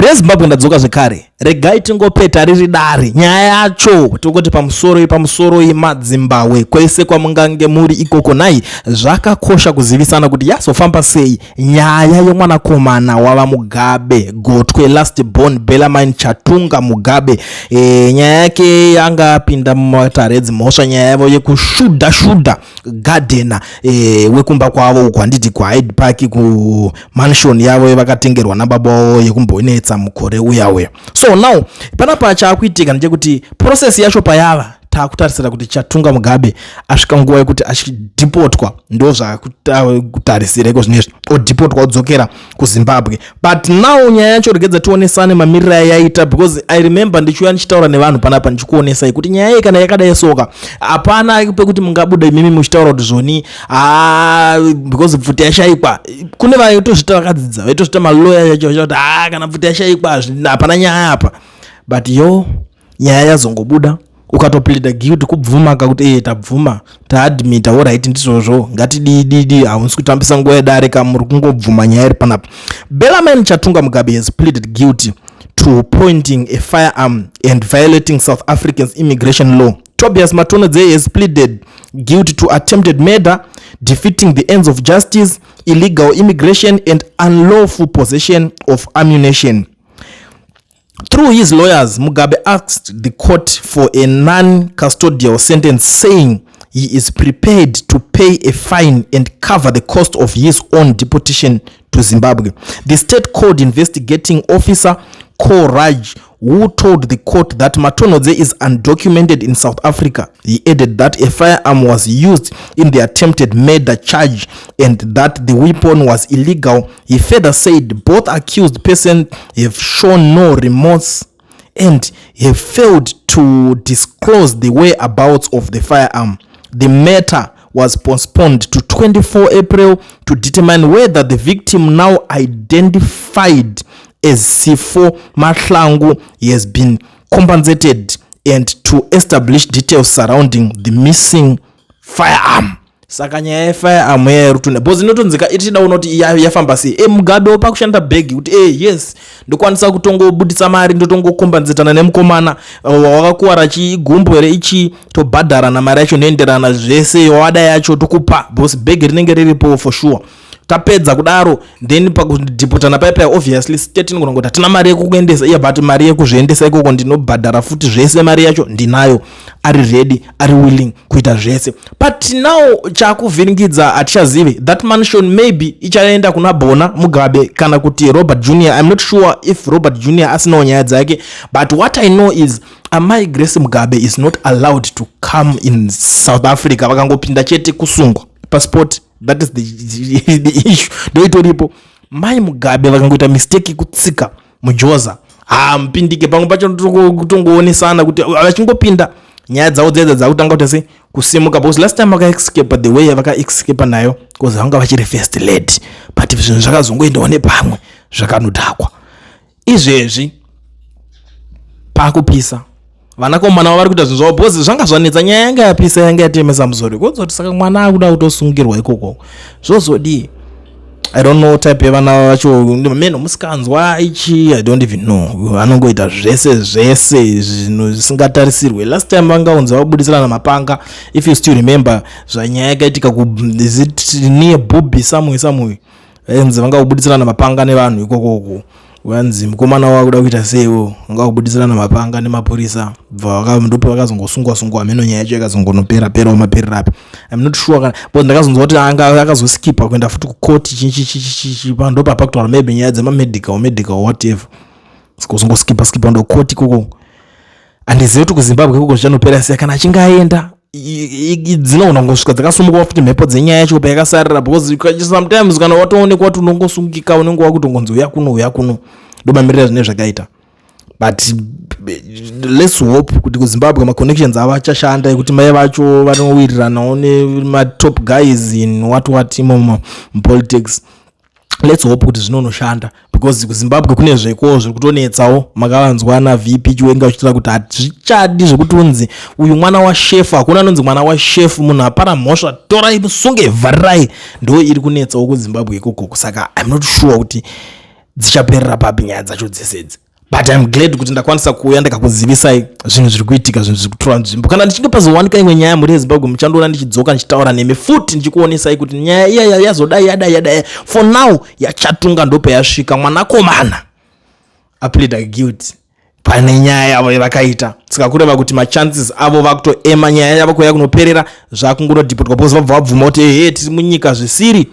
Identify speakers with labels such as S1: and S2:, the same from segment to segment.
S1: reZimbabwe ndadzoka zvekare. Regai tingopeta riri dare. Nyaya yacho tokoti pamusoro yeMazimbabwe kwese kwamungange muri ikoko nai zvakakosha kuzivisana kuti yazofamba sei nyaya yomwanakomana wava Mugabe, gotwe last born Bellarmine Chatunga Mugabe. Nyaya yake yanga apinda mumatare edzimhosva, nyaya yavo yekushuda gardener wekumba kwavo uko handiti kuHyde Park ku mansion yavo vakatengerwa nababa wavo yekumbonetsa mukore uyawe. So now panapa chaakuitika ndechekuti process yacho payava taakutarisira kuti Chatunga Mugabe asvika nguva yekuti achidipotwa, ndo zvakutarisireko zvinezvi odipotwa odzokera kuZimbabwe. But now nyaya yacho regedza tionesane mamiriro yaita, because I remember ndichiuya ndichitaura nevanhu panapa ndichikuonesai kuti nyaya iyi kana yakadai soka hapana pekuti mungabuda imimi muchitaura kuti zvoni because bvute yashaikwa. Kune vaitozvita vakadzidza vaitozvita maloya yacho kuti kana bvute yashaikwa hapana nyaya apa. But nyaya yazongobuda ukatopleada guilty kubvuma kakuti tabvuma taadmita alright ndizvozvo ngatidii haunsi kutambisa nguva yedare kamuri kungobvuma nyaya iri panapa. Bellarmine Chatunga Mugabe has pleaded guilty to pointing a firearm and violating South Africa's immigration law. Tobias Matonodze has pleaded guilty to attempted murder, defeating the ends of justice, illegal immigration and unlawful possession of ammunition. Through his lawyers, Mugabe asked the court for a non-custodial sentence, saying he is prepared to pay a fine and cover the cost of his own deportation to Zimbabwe. The state code investigating officer Ko Raj, who told the court that Matonodze is undocumented in South Africa, he added that a firearm was used in the attempted murder charge and that the weapon was illegal. He further said both accused persons have shown no remorse and have failed to disclose the whereabouts of the firearm. The matter was postponed to 24 April to determine whether the victim, now identified as C4 Mahlangu, has been compensated and to establish details surrounding the missing firearm. Saka nyaya yefirearm yerutune bozi inotonzika itida unoti yafamba sei Mugabe opa kushanda bag kuti yes ndokwanisa kutongobudisa mari ndotongokombanzetana nemukomana wakakuwara chigumbo here ichi tobhadhara na mari yacho noenderana zvese wada yacho tokupa bosi bag rinenge riripo for sure. Tapedza kudaro then pakudipotana paipa obviously state inogona kuti hatina mari yekukuendesa but mari yekuzviendesa ikoko ndinobhadhara futi zvese mari yacho ndinayo, ari ready ari willing kuita zvese. But now chakuvhiringidza hatichazivi that mansion maybe ichaenda kuna Bona Mugabe kana kuti Robert Jr. I'm not sure if Robert Jr. asinawo nyaya dzake, but what I know is Amai Grace Mugabe is not allowed to come in South Africa. Vakangopinda chete kusungwa passport. That is the issue. Ndoitoripo Mai Mugabe vakangoita mistake kutsika mujoza mpindike pamwe pacho kutongoonesana kuti vachingopinda nyaya dzavo dzedza dzakutanga kuti sei kusimuka, because last time vakaescape the way vakaescape nayo because vanga vachiri first lady, but zvinhu zvakazongoendawo nepamwe zvakanodhakwa. Izvezvi pakupisa vanakomana vari kuita zvinhu zvavo because zvanga zvanetsa nyaya yanga yapisa yanga yatemesa musoro kozoti saka mwana akuda kutosungirwa ikoko zvozodii. I don't know type yevana vacho meno musikanzwa ichi I don't even know, anongoita zvese zvinhu zvisingatarisirwe. Last time vangaunza vabudisirana mapanga, if you still remember zvanyaya yakaitika is it near Bobi somewhere enzi vangabudisirana mapanga nevanhu ikoko wanzi mukomana wakuda kuita seiwo ngakubudisirana mapanga nemapurisa ndopo vakazongosungwa meno nyaya yacho yakazongonopera mapererapi. I'm not sure kana but ndakazonzwa kuti akazoskipa kuenda futi kukoti chichi pandopa pakutaura maybe nyaya dzemamedical whatever sikuzongoskipa ndo koti koko. Andizive kuti kuZimbabwe koko zvichanopera sei kana achingaenda dzinogona kungosvika dzakasumuka futi mhepo dzenyaya yacho payakasarira, because sometimes kana watoonekwa kuti unongosungika unenge wakutongonzi uya kuno ndomamirira zvine zvakaita. But let's hope kuti kuZimbabwe maconnections ava achashanda ekuti mai vacho vanowiriranawo nematop guys in what imo politics. Let's hope kuti zvinonoshanda, because kuZimbabwe kune zveko zvekutonetsawo makavanzwana VP chiwenga uchitira kuti hazvichadi zvekuti unzi uyu mwana washefu, hakuna anonzi mwana washefu, munhu apara mhosva torai musunge vharirai, ndo iri kunetsawo kuZimbabwe ikoko. Saka I'm not sure kuti dzichaperera papi nyaya dzacho dzesedzi. But I'm glad kuti ndakwanisa kuuya ndikakuzivisai zvinhu zviri kuitika, zvinhu zviri kutora nzvimbo. Kana ndichinge pazowanika imwe nyaya muri yeZimbabwe muchandoona ndichidzoka ndichitaura nemi futi ndichikuonesai kuti nyaya iya yazodai yadai. For now yachatunga ndope yasvika mwanakomana apleada guilty pane nyaya yavo yavakaita. Tikakureva kuti machances avo vakutoema nyaya yavo kuya kunoperera zvakungodeportwa because vabva vabvuma kuti tiri munyika zvisiri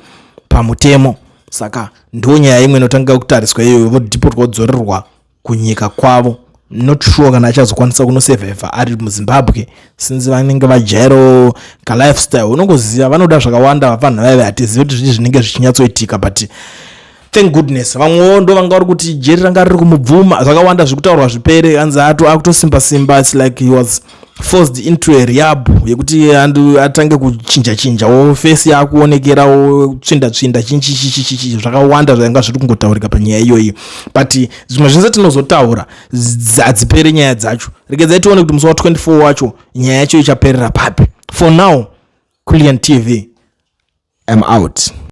S1: pamutemo. Saka ndo nyaya imwe inotanga kutariswa iyoyo vodeportwa vodzorerwa kunyika kwavo. Not sure kana achazokwanisa kunosurvive ari muZimbabwe since vanenge vajairo ka lifestyle. Unongoziva vanoda zvakawanda vanhu vave hatizivi kuti zvii zvinenge zvichinyatsoitika, but thank goodness vamwewo ndo vanga vari kuti jeri ranga riri kumubvuma zvakawanda zvekutaurwa zvipere. Anzi akutosimba simba, it's like he was forced into a rehab yekuti atange kuchinja face yakuonekera tsvinda chinchi zvakawanda zvanga zviri kungotaurika panyaya iyoyi. But zvimwe zvese tinozotaura hadziperi nyaya dzacho. Regedzai tione kuti musi wa24 wacho nyaya yacho ichaperera papi. For now, Kulian TV, I'm out.